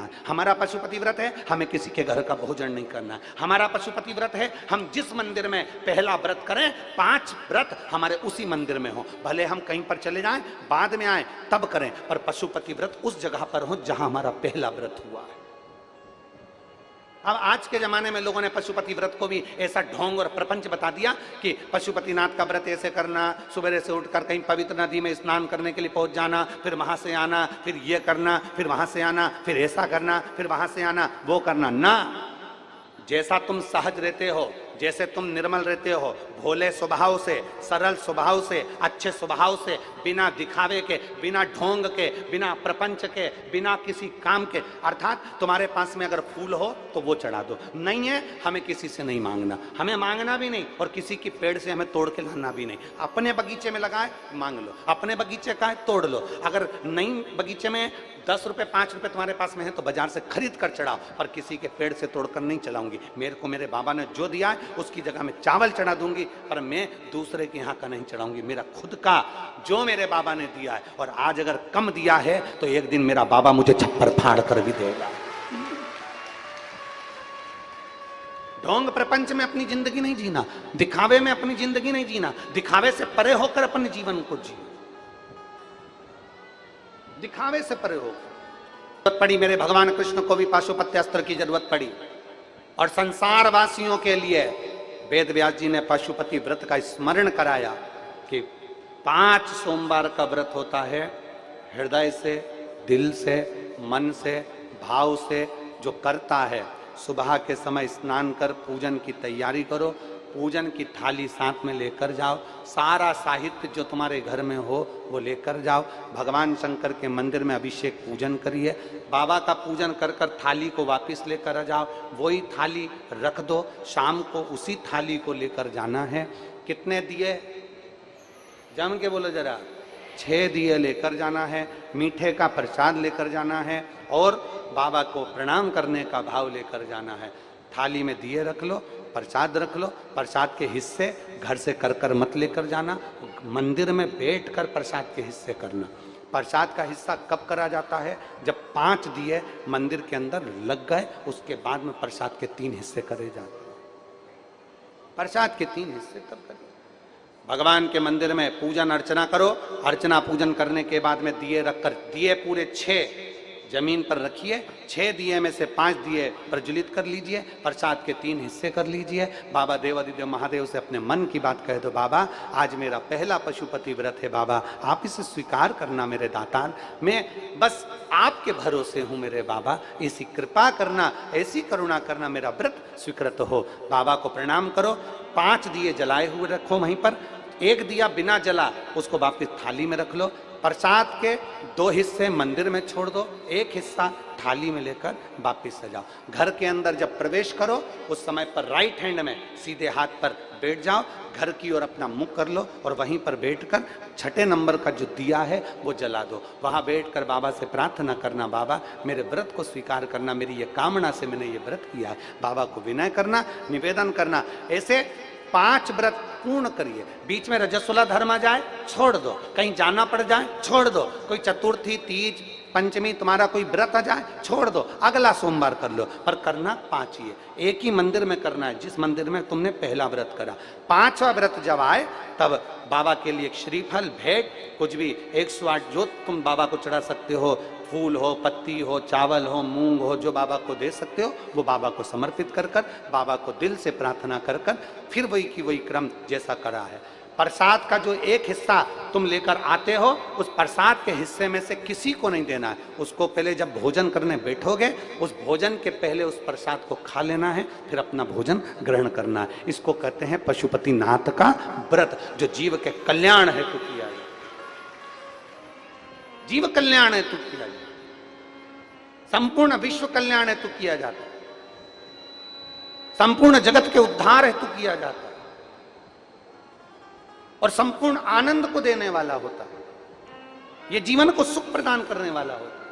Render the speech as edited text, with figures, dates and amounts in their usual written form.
है। हमारा पशुपति व्रत है, हमें किसी के घर का भोजन नहीं करना है। हमारा पशुपति व्रत है, हम जिस मंदिर में पहला व्रत करें 5 व्रत हमारे उसी मंदिर में हो, भले हम कहीं पर चले जाएं बाद में आए तब करें, पर पशुपति व्रत उस जगह पर हो जहां हमारा पहला व्रत हुआ है। अब आज के जमाने में लोगों ने पशुपति व्रत को भी ऐसा ढोंग और प्रपंच बता दिया कि पशुपतिनाथ का व्रत ऐसे करना, सुबह से उठकर कहीं पवित्र नदी में स्नान करने के लिए पहुंच जाना, फिर वहां से आना, फिर ये करना, फिर वहां से आना, फिर ऐसा करना, फिर वहां से आना, वो करना ना। जैसा तुम सहज रहते हो, जैसे तुम निर्मल रहते हो, भोले स्वभाव से, सरल स्वभाव से, अच्छे स्वभाव से, बिना दिखावे के, बिना ढोंग के, बिना प्रपंच के, बिना किसी काम के, अर्थात तुम्हारे पास में अगर फूल हो तो वो चढ़ा दो, नहीं है हमें किसी से नहीं मांगना, हमें मांगना भी नहीं और किसी की पेड़ से हमें तोड़ के लाना भी नहीं। अपने बगीचे में लगाए मांग लो, अपने बगीचे का है तोड़ लो, अगर नहीं बगीचे में 10 रुपए 5 रुपए तुम्हारे पास में है तो बाजार से खरीद कर चढ़ाओ, पर किसी के पेड़ से तोड़कर नहीं चलाऊंगी। मेरे को मेरे बाबा ने जो दिया है उसकी जगह में चावल चढ़ा दूंगी, पर मैं दूसरे के यहाँ का नहीं चढ़ाऊंगी। मेरा खुद का जो मेरे बाबा ने दिया है, और आज अगर कम दिया है तो एक दिन मेरा बाबा मुझे छप्पर फाड़ कर भी देगा। ढोंग प्रपंच में अपनी जिंदगी नहीं जीना, दिखावे में अपनी जिंदगी नहीं जीना, दिखावे से परे होकर अपने जीवन को जियो, दिखावे से परे हो। जरूरत पड़ी मेरे भगवान कृष्ण को भी पाशुपत्य अस्त्र की जरूरत पड़ी, और संसार वासियों के लिए वेद व्यास जी ने पशुपति व्रत का स्मरण कराया कि 5 सोमवार का व्रत होता है। हृदय से, दिल से, मन से, भाव से जो करता है, सुबह के समय स्नान कर पूजन की तैयारी करो, पूजन की थाली साथ में लेकर जाओ, सारा साहित्य जो तुम्हारे घर में हो वो लेकर जाओ, भगवान शंकर के मंदिर में अभिषेक पूजन करिए, बाबा का पूजन कर कर थाली को वापस लेकर आ जाओ, वही थाली रख दो, शाम को उसी थाली को लेकर जाना है। कितने दिए जम के बोलो जरा, 6 दिए लेकर जाना है, मीठे का प्रसाद लेकर जाना है और बाबा को प्रणाम करने का भाव लेकर जाना है। थाली में दिए रख लो, प्रसाद रख लो, प्रसाद के हिस्से घर से कर कर मत लेकर जाना, मंदिर में बैठकर प्रसाद के हिस्से करना। प्रसाद का हिस्सा कब करा जाता है? जब 5 दिए मंदिर के अंदर लग गए, उसके बाद में प्रसाद के 3 हिस्से करे जाते हैं। प्रसाद के 3 हिस्से तब करिए। भगवान के मंदिर में पूजन अर्चना करो, अर्चना पूजन करने के बाद में दिए रखकर, दिए पूरे 6 जमीन पर रखिए, 6 दिए में से 5 दिए प्रज्वलित कर लीजिए, प्रसाद के 3 हिस्से कर लीजिए। बाबा देवादिदेव महादेव से अपने मन की बात कह दो, बाबा आज मेरा पहला पशुपति व्रत है, बाबा आप इसे स्वीकार करना मेरे दातार, मैं बस आपके भरोसे हूँ मेरे बाबा, ऐसी कृपा करना, ऐसी करुणा करना, मेरा व्रत स्वीकृत हो। बाबा को प्रणाम करो, 5 दिए जलाए हुए रखो वहीं पर, 1 दिया बिना जला उसको वापिस थाली में रख लो, प्रसाद के 2 हिस्से मंदिर में छोड़ दो, 1 हिस्सा थाली में लेकर वापिस सजाओ। घर के अंदर जब प्रवेश करो उस समय पर राइट हैंड में सीधे हाथ पर बैठ जाओ, घर की ओर अपना मुख कर लो और वहीं पर बैठकर 6ठे नंबर का जो दिया है वो जला दो। वहां बैठकर बाबा से प्रार्थना करना, बाबा मेरे व्रत को स्वीकार करना, मेरी ये कामना से मैंने ये व्रत किया है, बाबा को विनय करना, निवेदन करना। ऐसे 5 व्रत पूर्ण करिए। बीच में रजस्वला धर्म आ जाए छोड़ दो, कहीं जाना पड़ जाए छोड़ दो, कोई चतुर्थी, तीज, पंचमी तुम्हारा कोई व्रत आ जाए छोड़ दो, अगला सोमवार कर लो, पर करना 5 ही है। एक ही मंदिर में करना है जिस मंदिर में तुमने पहला व्रत करा। 5वां व्रत जब आए तब बाबा के लिए एक श्रीफल, भेंट, कुछ भी 108 जो तुम बाबा को चढ़ा सकते हो, फूल हो, पत्ती हो, चावल हो, मूंग हो, जो बाबा को दे सकते हो वो बाबा को समर्पित कर कर, बाबा को दिल से प्रार्थना कर कर, फिर वही की वही क्रम जैसा करा है। प्रसाद का जो 1 हिस्सा तुम लेकर आते हो, उस प्रसाद के हिस्से में से किसी को नहीं देना है, उसको पहले जब भोजन करने बैठोगे उस भोजन के पहले उस प्रसाद को खा लेना है, फिर अपना भोजन ग्रहण करना है। इसको कहते हैं पशुपतिनाथ का व्रत, जो जीव के कल्याण हेतु किया है, जीव कल्याण हेतु किया जाता, संपूर्ण विश्व कल्याण हेतु किया जाता है, संपूर्ण जगत के उद्धार हेतु किया जाता है और संपूर्ण आनंद को देने वाला होता है, ये जीवन को सुख प्रदान करने वाला होता है।